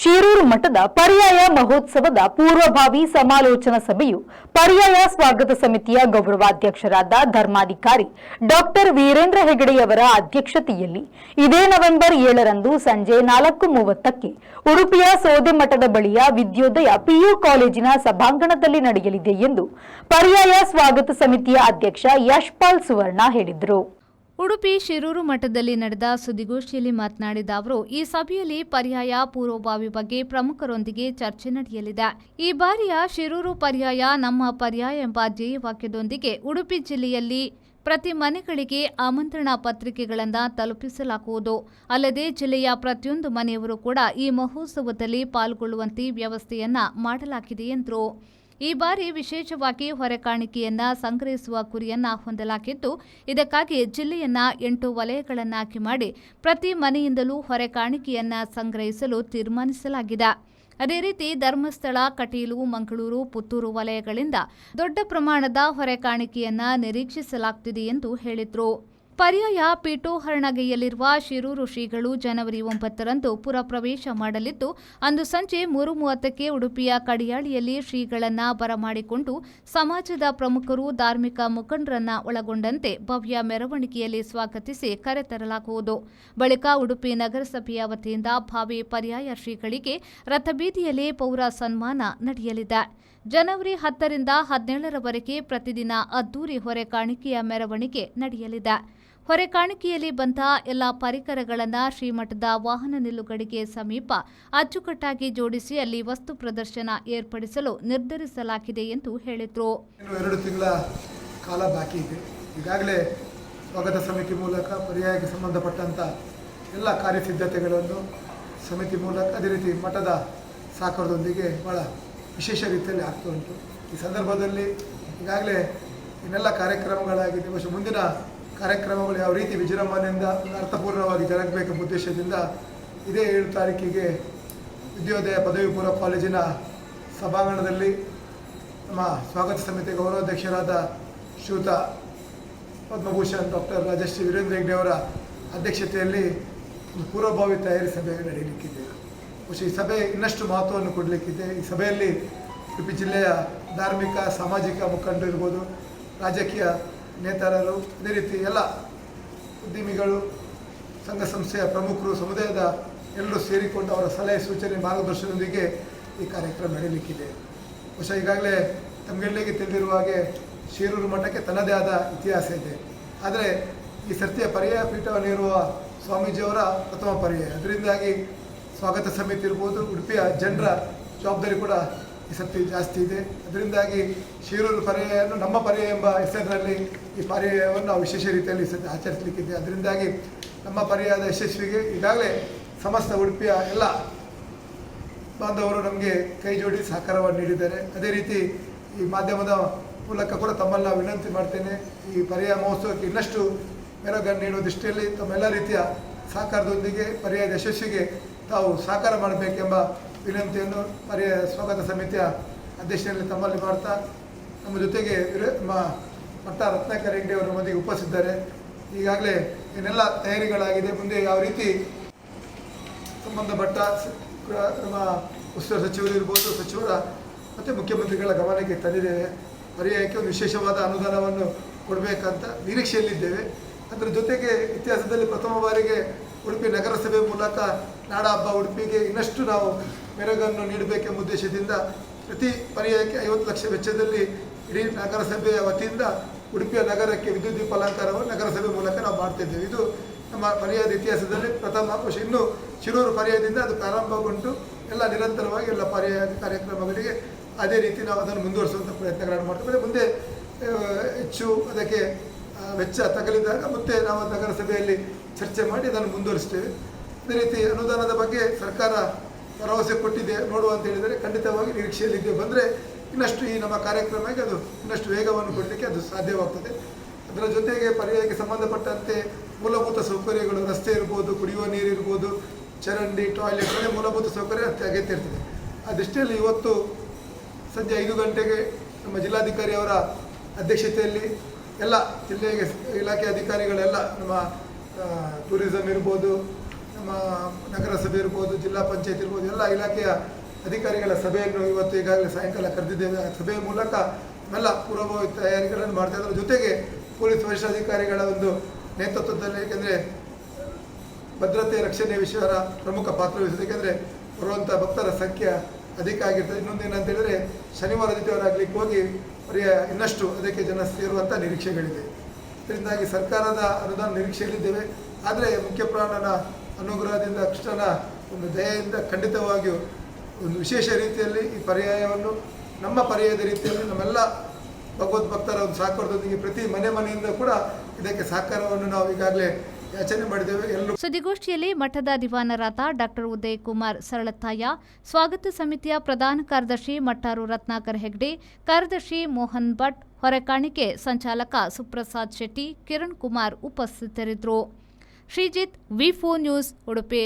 ಶಿರೂರು ಮಠದ ಪರ್ಯಾಯ ಮಹೋತ್ಸವದ ಪೂರ್ವಭಾವಿ ಸಮಾಲೋಚನಾ ಸಭೆಯು ಪರ್ಯಾಯ ಸ್ವಾಗತ ಸಮಿತಿಯ ಗೌರವಾಧ್ಯಕ್ಷರಾದ ಧರ್ಮಾಧಿಕಾರಿ ಡಾಕ್ಟರ್ ವೀರೇಂದ್ರ ಹೆಗಡೆಯವರ ಅಧ್ಯಕ್ಷತೆಯಲ್ಲಿ ಇದೇ ನವೆಂಬರ್ 7ರಂದು ಸಂಜೆ 4:30ಕ್ಕೆ ಉಡುಪಿಯ ಸೋದೆಮಠದ ಬಳಿಯ ವಿದ್ಯೋದಯ ಪಿಯು ಕಾಲೇಜಿನ ಸಭಾಂಗಣದಲ್ಲಿ ನಡೆಯಲಿದೆ ಎಂದು ಪರ್ಯಾಯ ಸ್ವಾಗತ ಸಮಿತಿಯ ಅಧ್ಯಕ್ಷ ಯಶ್ಪಾಲ್ ಸುವರ್ಣ ಹೇಳಿದರು. ಉಡುಪಿ ಶಿರೂರು ಮಠದಲ್ಲಿ ನಡೆದ ಸುದ್ದಿಗೋಷ್ಠಿಯಲ್ಲಿ ಮಾತನಾಡಿದ ಅವರು, ಈ ಸಭೆಯಲ್ಲಿ ಪರ್ಯಾಯ ಪೂರ್ವಭಾವಿ ಬಗ್ಗೆ ಪ್ರಮುಖರೊಂದಿಗೆ ಚರ್ಚೆ ನಡೆಯಲಿದೆ. ಈ ಬಾರಿಯ ಶಿರೂರು ಪರ್ಯಾಯ ನಮ್ಮ ಪರ್ಯಾಯ ಎಂಬ ಧ್ಯೇಯವಾಕ್ಯದೊಂದಿಗೆ ಉಡುಪಿ ಜಿಲ್ಲೆಯಲ್ಲಿ ಪ್ರತಿ ಮನೆಗಳಿಗೆ ಆಮಂತ್ರಣ ಪತ್ರಿಕೆಗಳನ್ನು ತಲುಪಿಸಲಾಗುವುದು. ಅಲ್ಲದೆ ಜಿಲ್ಲೆಯ ಪ್ರತಿಯೊಂದು ಮನೆಯವರು ಕೂಡ ಈ ಮಹೋತ್ಸವದಲ್ಲಿ ಪಾಲ್ಗೊಳ್ಳುವಂತೆ ವ್ಯವಸ್ಥೆಯನ್ನ ಮಾಡಲಾಗಿದೆ ಎಂದರು. ಈ ಬಾರಿ ವಿಶೇಷವಾಗಿ ಹೊರೆಕಾಣಿಕೆಯನ್ನ ಸಂಗ್ರಹಿಸುವ ಗುರಿಯನ್ನ ಹೊಂದಲಾಗಿದ್ದು, ಇದಕ್ಕಾಗಿ ಜಿಲ್ಲೆಯನ್ನ 8 ವಲಯಗಳನ್ನಾಗಿ ಮಾಡಿ ಪ್ರತಿ ಮನೆಯಿಂದಲೂ ಹೊರೆಕಾಣಿಕೆಯನ್ನ ಸಂಗ್ರಹಿಸಲು ತೀರ್ಮಾನಿಸಲಾಗಿದೆ. ಅದೇ ರೀತಿ ಧರ್ಮಸ್ಥಳ, ಕಟೀಲು, ಮಂಗಳೂರು, ಪುತ್ತೂರು ವಲಯಗಳಿಂದ ದೊಡ್ಡ ಪ್ರಮಾಣದ ಹೊರೆಕಾಣಿಕೆಯನ್ನ ನಿರೀಕ್ಷಿಸಲಾಗುತ್ತಿದೆ ಎಂದು ಹೇಳಿದರು. ಪರ್ಯಾಯ ಪೀಠೋಹರಣಗೆಯಲ್ಲಿರುವ ಶಿರೂರು ಶ್ರೀಗಳು ಜನವರಿ 9ರಂದು ಪುರಪ್ರವೇಶ ಮಾಡಲಿದ್ದು, ಅಂದು ಸಂಜೆ 3:30ಕ್ಕೆ ಉಡುಪಿಯ ಕಡಿಯಾಳಿಯಲ್ಲಿ ಶ್ರೀಗಳನ್ನ ಬರಮಾಡಿಕೊಂಡು ಸಮಾಜದ ಪ್ರಮುಖರು, ಧಾರ್ಮಿಕ ಮುಖಂಡರನ್ನ ಒಳಗೊಂಡಂತೆ ಭವ್ಯ ಮೆರವಣಿಗೆಯಲ್ಲಿ ಸ್ವಾಗತಿಸಿ ಕರೆತರಲಾಗುವುದು. ಬಳಿಕ ಉಡುಪಿ ನಗರಸಭೆಯ ವತಿಯಿಂದ ಭಾವಿ ಪರ್ಯಾಯ ಶ್ರೀಗಳಿಗೆ ರಥಬೀದಿಯಲ್ಲಿ ಪೌರ ಸನ್ಮಾನ ನಡೆಯಲಿದೆ. ಜನವರಿ 10ರಿಂದ 17ರವರೆಗೆ ಪ್ರತಿದಿನ ಅದ್ದೂರಿ ಹೊರೆಕಾಣಿಕೆಯ ಮೆರವಣಿಗೆ ನಡೆಯಲಿದೆ. ಹೊರೆಕಾಣಿಕೆಯಲ್ಲಿ ಬಂದ ಎಲ್ಲ ಪರಿಕರಗಳನ್ನು ಶ್ರೀಮಠದ ವಾಹನ ನಿಲುಗಡೆಗೆ ಸಮೀಪ ಅಚ್ಚುಕಟ್ಟಾಗಿ ಜೋಡಿಸಿ ಅಲ್ಲಿ ವಸ್ತು ಪ್ರದರ್ಶನ ಏರ್ಪಡಿಸಲು ನಿರ್ಧರಿಸಲಾಗಿದೆ ಎಂದು ಹೇಳಿದರು. 2 ತಿಂಗಳ ಕಾಲ ಬಾಕಿ ಇದೆ. ಈಗಾಗಲೇ ಸ್ವಾಗತ ಸಮಿತಿ ಮೂಲಕ ಪರ್ಯಾಯಕ್ಕೆ ಸಂಬಂಧಪಟ್ಟಂಥ ಎಲ್ಲ ಕಾರ್ಯಸಿದ್ಧತೆಗಳನ್ನು ಸಮಿತಿ ಮೂಲಕ ಅದೇ ರೀತಿ ಮಠದ ಸಹಕಾರದೊಂದಿಗೆ ಭಾಳ ವಿಶೇಷ ರೀತಿಯಲ್ಲಿ ಆಗ್ತಾ ಉಂಟು. ಈ ಸಂದರ್ಭದಲ್ಲಿ ಈಗಾಗಲೇ ಇನ್ನೆಲ್ಲ ಕಾರ್ಯಕ್ರಮಗಳಾಗಿದೆ. ಬಹುಶಃ ಮುಂದಿನ ಕಾರ್ಯಕ್ರಮಗಳು ಯಾವ ರೀತಿ ವಿಜೃಂಭಣೆಯಿಂದ ಅರ್ಥಪೂರ್ಣವಾಗಿ ಜರುಗಬೇಕೆಂಬ ಉದ್ದೇಶದಿಂದ ಇದೇ 7 ತಾರೀಕಿಗೆ ವಿದ್ಯೋದಯ ಪದವಿ ಪೂರ್ವ ಕಾಲೇಜಿನ ಸಭಾಂಗಣದಲ್ಲಿ ನಮ್ಮ ಸ್ವಾಗತ ಸಮಿತಿ ಗೌರವಾಧ್ಯಕ್ಷರಾದ ಶ್ರೀಯುತ ಪದ್ಮಭೂಷಣ್ ಡಾಕ್ಟರ್ ರಾಜಶ್ರೀ ವೀರೇಂದ್ರ ಹೆಗ್ಡೆಯವರ ಅಧ್ಯಕ್ಷತೆಯಲ್ಲಿ ಒಂದು ಪೂರ್ವಭಾವಿ ತಯಾರಿ ಸಭೆ ನಡೆಯಲಿಕ್ಕಿದೆ. ಬಹುಶಃ ಈ ಸಭೆ ಇನ್ನಷ್ಟು ಮಹತ್ವವನ್ನು ಕೊಡಲಿಕ್ಕಿದೆ. ಈ ಸಭೆಯಲ್ಲಿ ಉಡುಪಿ ಜಿಲ್ಲೆಯ ಧಾರ್ಮಿಕ, ಸಾಮಾಜಿಕ ಮುಖಂಡರು ಇರ್ಬೋದು, ರಾಜಕೀಯ ನೇತಾರರು, ಅದೇ ರೀತಿ ಎಲ್ಲ ಉದ್ಯಮಿಗಳು, ಸಂಘ ಸಂಸ್ಥೆಯ ಪ್ರಮುಖರು, ಸಮುದಾಯದ ಎಲ್ಲರೂ ಸೇರಿಕೊಂಡು ಅವರ ಸಲಹೆ, ಸೂಚನೆ, ಮಾರ್ಗದರ್ಶನದೊಂದಿಗೆ ಈ ಕಾರ್ಯಕ್ರಮ ನಡೆಯಲಿಕ್ಕಿದೆ. ಬಹುಶಃ ಈಗಾಗಲೇ ತಮಗೆಲ್ಲರಿಗೆ ತಿಳಿದಿರುವ ಹಾಗೆ ಶಿರೂರು ಮಠಕ್ಕೆ ತನ್ನದೇ ಆದ ಇತಿಹಾಸ ಇದೆ. ಆದರೆ ಈ ಸರ್ತಿಯ ಪರ್ಯಾಯ ಪೀಠವನ್ನಿರುವ ಸ್ವಾಮೀಜಿಯವರ ಪ್ರಥಮ ಪರ್ಯಾಯ. ಅದರಿಂದಾಗಿ ಸ್ವಾಗತ ಸಮಿತಿ ಇರ್ಬೋದು, ಉಡುಪಿಯ ಜನರ ಜವಾಬ್ದಾರಿ ಕೂಡ ಈ ಸರ್ತಿ ಜಾಸ್ತಿ ಇದೆ. ಅದರಿಂದಾಗಿ ಶಿರೂರು ಪರ್ಯಾಯವನ್ನು ನಮ್ಮ ಪರ್ಯಾಯ ಎಂಬ ಹೆಸರಿನಲ್ಲಿ ಈ ಪರ್ಯಾಯವನ್ನು ನಾವು ವಿಶೇಷ ರೀತಿಯಲ್ಲಿ ಆಚರಿಸಲಿಕ್ಕಿದೆ. ಅದರಿಂದಾಗಿ ನಮ್ಮ ಪರ್ಯಾಯದ ಯಶಸ್ವಿಗೆ ಈಗಾಗಲೇ ಸಮಸ್ತ ಉಡುಪಿಯ ಎಲ್ಲ ಬಾಂಧವರು ನಮಗೆ ಕೈ ಜೋಡಿ ಸಹಕಾರವನ್ನು ನೀಡಿದ್ದಾರೆ. ಅದೇ ರೀತಿ ಈ ಮಾಧ್ಯಮದ ಮೂಲಕ ಕೂಡ ತಮ್ಮನ್ನು ವಿನಂತಿ ಮಾಡ್ತೇನೆ, ಈ ಪರ್ಯಾಯ ಮಹೋತ್ಸವಕ್ಕೆ ಇನ್ನಷ್ಟು ಮೆರಗನ್ನು ನೀಡುವ ದೃಷ್ಟಿಯಲ್ಲಿ ತಮ್ಮೆಲ್ಲ ರೀತಿಯ ಸಹಕಾರದೊಂದಿಗೆ ಪರ್ಯಾಯದ ಯಶಸ್ವಿಗೆ ತಾವು ಸಹಕಾರ ಮಾಡಬೇಕೆಂಬ ವಿನಂತಿಯನ್ನು ಪರ್ಯಾಯ ಸ್ವಾಗತ ಸಮಿತಿಯ ಅಧ್ಯಕ್ಷರಲ್ಲಿ ತಮ್ಮಲ್ಲಿ ಮಾಡ್ತಾ, ನಮ್ಮ ಜೊತೆಗೆ ನಮ್ಮ ಮಠ ರತ್ನಾಕರ್ ಹೆಗ್ಡೆ ಅವರು ನಮ್ಮೊಂದಿಗೆ ಉಪಸ್ಥಿತಿದ್ದಾರೆ. ಈಗಾಗಲೇ ಏನೆಲ್ಲ ತಯಾರಿಗಳಾಗಿದೆ, ಮುಂದೆ ಯಾವ ರೀತಿ ಸಂಬಂಧಪಟ್ಟ ನಮ್ಮ ಉಸ್ತುವಾರಿ ಸಚಿವರು ಇರ್ಬೋದು, ಸಚಿವರ ಮತ್ತು ಮುಖ್ಯಮಂತ್ರಿಗಳ ಗಮನಕ್ಕೆ ತಂದಿದ್ದೇವೆ. ಪರ್ಯಾಯಕ್ಕೆ ಒಂದು ವಿಶೇಷವಾದ ಅನುದಾನವನ್ನು ಕೊಡಬೇಕಂತ ನಿರೀಕ್ಷೆಯಲ್ಲಿದ್ದೇವೆ. ಅದರ ಜೊತೆಗೆ ಇತಿಹಾಸದಲ್ಲಿ ಪ್ರಥಮ ಬಾರಿಗೆ ಉಡುಪಿ ನಗರಸಭೆ ಮೂಲಕ ನಾಡ ಹಬ್ಬ ಉಡುಪಿಗೆ ಇನ್ನಷ್ಟು ನಾವು ಮೆರಗನ್ನು ನೀಡಬೇಕೆಂಬ ಉದ್ದೇಶದಿಂದ ಪ್ರತಿ ಪರ್ಯಾಯಕ್ಕೆ 50 ಲಕ್ಷ ವೆಚ್ಚದಲ್ಲಿ ಇಡೀ ನಗರಸಭೆಯ ವತಿಯಿಂದ ಉಡುಪಿಯ ನಗರಕ್ಕೆ ವಿದ್ಯುತ್ ದೀಪ ಅಲಂಕಾರವನ್ನು ನಗರಸಭೆ ಮೂಲಕ ನಾವು ಮಾಡ್ತಿದ್ದೇವೆ. ಇದು ನಮ್ಮ ಪರ್ಯಾಯದ ಇತಿಹಾಸದಲ್ಲಿ ಪ್ರಥಮ. ಬಹುಶಃ ಇನ್ನೂ ಶಿರೂರು ಪರ್ಯಾಯದಿಂದ ಅದು ಪ್ರಾರಂಭಗೊಂಡು ಎಲ್ಲ ನಿರಂತರವಾಗಿ ಎಲ್ಲ ಪರ್ಯಾಯ ಕಾರ್ಯಕ್ರಮಗಳಿಗೆ ಅದೇ ರೀತಿ ನಾವು ಅದನ್ನು ಮುಂದುವರಿಸುವಂಥ ಪ್ರಯತ್ನಗಳನ್ನು ಮಾಡ್ತೇವೆ. ಮುಂದೆ ಹೆಚ್ಚು ಅದಕ್ಕೆ ವೆಚ್ಚ ತಗಲಿದಾಗ ಮತ್ತೆ ನಾವು ನಗರಸಭೆಯಲ್ಲಿ ಚರ್ಚೆ ಮಾಡಿ ಅದನ್ನು ಮುಂದುವರಿಸ್ತೇವೆ. ಅದೇ ರೀತಿ ಅನುದಾನದ ಬಗ್ಗೆ ಸರ್ಕಾರ ಭರವಸೆ ಕೊಟ್ಟಿದೆ, ನೋಡುವ ಅಂತ ಹೇಳಿದರೆ ಖಂಡಿತವಾಗಿ ನಿರೀಕ್ಷೆಯಲ್ಲಿದೆ. ಬಂದರೆ ಇನ್ನಷ್ಟು ಈ ನಮ್ಮ ಕಾರ್ಯಕ್ರಮಕ್ಕೆ ಅದು ಇನ್ನಷ್ಟು ವೇಗವನ್ನು ಕೊಡಲಿಕ್ಕೆ ಅದು ಸಾಧ್ಯವಾಗ್ತದೆ. ಅದರ ಜೊತೆಗೆ ಪರ್ಯಾಯಕ್ಕೆ ಸಂಬಂಧಪಟ್ಟಂತೆ ಮೂಲಭೂತ ಸೌಕರ್ಯಗಳು, ರಸ್ತೆ ಇರ್ಬೋದು, ಕುಡಿಯುವ ನೀರು ಇರ್ಬೋದು, ಚರಂಡಿ, ಟಾಯ್ಲೆಟ್, ಅದೇ ಮೂಲಭೂತ ಸೌಕರ್ಯ ಅಗತ್ಯ ಇರ್ತದೆ. ಆ ದೃಷ್ಟಿಯಲ್ಲಿ ಇವತ್ತು ಸಂಜೆ 5 ಗಂಟೆಗೆ ನಮ್ಮ ಜಿಲ್ಲಾಧಿಕಾರಿಯವರ ಅಧ್ಯಕ್ಷತೆಯಲ್ಲಿ ಎಲ್ಲ ಜಿಲ್ಲೆಗೆ ಇಲಾಖೆ ಅಧಿಕಾರಿಗಳೆಲ್ಲ ನಮ್ಮ ಟೂರಿಸಂ ಇರ್ಬೋದು, ನಮ್ಮ ನಗರಸಭೆ ಇರ್ಬೋದು, ಜಿಲ್ಲಾ ಪಂಚಾಯತ್ ಇರ್ಬೋದು, ಎಲ್ಲ ಇಲಾಖೆಯ ಅಧಿಕಾರಿಗಳ ಸಭೆಯನ್ನು ಇವತ್ತು ಈಗಾಗಲೇ ಸಾಯಂಕಾಲ ಕರೆದಿದ್ದೇವೆ. ಆ ಸಭೆಯ ಮೂಲಕ ನಮ್ಮೆಲ್ಲ ಪೂರ್ವಭಾವಿ ತಯಾರಿಗಳನ್ನು ಮಾಡ್ತಾ ಇದ್ದಾರೆ. ಜೊತೆಗೆ ಪೊಲೀಸ್ ವರಿಷ್ಠಾಧಿಕಾರಿಗಳ ಒಂದು ನೇತೃತ್ವದಲ್ಲಿ, ಏಕೆಂದರೆ ಭದ್ರತೆ ರಕ್ಷಣೆ ವಿಷಯ ಪ್ರಮುಖ ಪಾತ್ರ ವಹಿಸುತ್ತೆ. ಏಕೆಂದರೆ ಬರುವಂಥ ಭಕ್ತರ ಸಂಖ್ಯೆ ಅಧಿಕ ಆಗಿರ್ತದೆ. ಇನ್ನೊಂದು ಏನಂತ ಹೇಳಿದರೆ ಶನಿವಾರ ಆದಿತ್ಯವಾರಾಗಲಿಕ್ಕೆ ಹೋಗಿ ಇನ್ನಷ್ಟು ಅದಕ್ಕೆ ಜನ ಸೇರುವಂಥ ನಿರೀಕ್ಷೆಗಳಿದೆ. ಇದರಿಂದಾಗಿ ಸರ್ಕಾರದ ಅನುದಾನ ನಿರೀಕ್ಷೆಯಲ್ಲಿದ್ದೇವೆ. ಆದರೆ ಮುಖ್ಯ ಪ್ರಾಣನ ಅನುಗ್ರಹದಿಂದ, ಕೃಷ್ಣನ ಒಂದು ದಯೆಯಿಂದ ಖಂಡಿತವಾಗಿಯೂ ಒಂದು ವಿಶೇಷ ರೀತಿಯಲ್ಲಿ ಈ ಪರ್ಯಾಯವನ್ನು ನಮ್ಮ ಪರ್ಯಾಯದ ರೀತಿಯಲ್ಲಿ ನಮ್ಮೆಲ್ಲ ಭಗವದ್ಭಕ್ತರ ಒಂದು ಸಹಕಾರದೊಂದಿಗೆ ಪ್ರತಿ ಮನೆಯಿಂದ ಕೂಡ ಇದಕ್ಕೆ ಸಹಕಾರವನ್ನು ನಾವು ಈಗಾಗಲೇ ಯಾಚನೆ ಮಾಡಿದ್ದೇವೆ. ಎಲ್ಲರೂ ಸುದ್ದಿಗೋಷ್ಠಿಯಲ್ಲಿ ಮಠದ ದಿವಾನರಾದ ಡಾಕ್ಟರ್ ಉದಯ್ ಕುಮಾರ್ ಸರಳತಾಯ, ಸ್ವಾಗತ ಸಮಿತಿಯ ಪ್ರಧಾನ ಕಾರ್ಯದರ್ಶಿ ಮಟ್ಟಾರು ರತ್ನಾಕರ್ ಹೆಗ್ಡೆ, ಕಾರ್ಯದರ್ಶಿ ಮೋಹನ್ ಭಟ್, ಹೊರೆಕಾಣಿಕೆ ಸಂಚಾಲಕ ಸುಪ್ರಸಾದ್ ಶೆಟ್ಟಿ, ಕಿರಣ್ ಕುಮಾರ್ ಉಪಸ್ಥಿತರಿದ್ದರು. ಶ್ರೀಜಿತ್, ವಿ4 ನ್ಯೂಸ್, ಉಡುಪಿ.